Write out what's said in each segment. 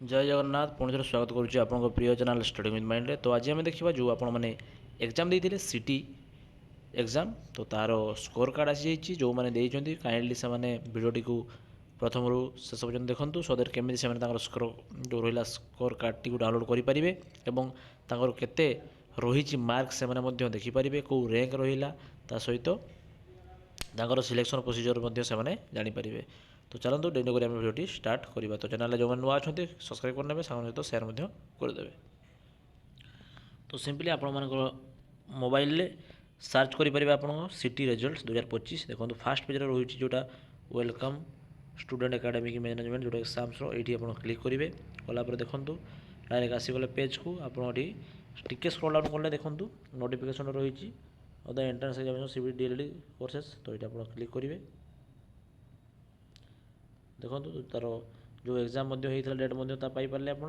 जय जगन्नाथ पुणी थे स्वागत करुच्ची आपन प्रिय चैनल स्टडी विथ माइंड। तो आज आम देखा जो आपण मैंने एग्जाम देते सिटी एग्जाम तो तार स्कोर कार्ड आसी जाइए जो मैंने देते काइंडली से भिडटी को प्रथम रू शेष पर्यटन देखूँ सो दैट केमी से स्कोर जो रहा स्कोर कार्ड टी डाउनलोड करेंगे और केते रही मार्क से देखिपारे कौ रैंक रहा सहित सिलेक्शन प्रोसीजर से जानीपारे। तो चलते डेली कर भिडियो स्टार्ट करवा। तो चैनल जो नुआ अच्छा सब्सक्राइब करने सहित सेयार करदे। तो सिंपली आपण मोबाइल सर्च करेंगे आप सिटी रिजल्ट 2025 देखो फास्ट पेज रही जोटा वेलकम स्टूडेंट एकेडमिक मैनेजमेंट जो एग्जाम्स ये क्लिक करेंगे कलापर देखूँ डायरेक्ट आसीगले पेज को आपड़ी टिके स्क्रॉल डाउन कले देखूँ नोटिफिकेशन रही the entrance examination CBT DLD courses तो ये आप क्लिक करेंगे देखो तार जो एग्जाम होता डेट पाइपारे आप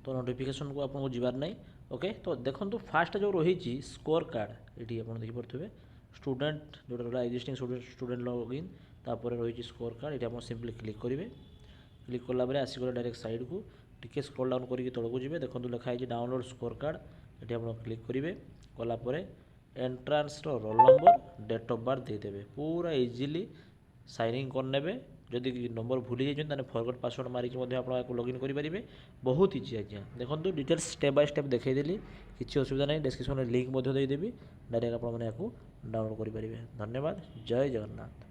तो नोटिफिकेशन को आपको जीवार नहीं। ओके तो देखो फास्ट जो रही स्कोर कार्ड ये आप देखिपे स्टूडेंट जो रहा एक्जिस्टिंग स्टूडेंट लॉगिन तापर रही स्कोर कार्ड ये आप सिंपली क्लिक करेंगे। क्लिक कलापर आसीगले डायरेक्ट साइड को टिके स्क्रॉल डाउन करके तौक जी देखो लिखाई डाउनलोड स्कोर कार्ड ये आप क्लिक करेंगे कलापर entrance roll number date of birth देदेवे पूरा इजिली साइन इन करने जदि नंबर भूली जाइए फरगट पासवर्ड मारिक आप लॉगिन करेंगे बहुत इजी आज्ञा देखो डिटेल्स स्टेप बाय स्टेप देखईदेली किसी असुविधा नहीं डिस्क्रिप्शन लिंक देदेवी डायरेक्ट आप डाउनलोड करेंगे। धन्यवाद जय जगन्नाथ।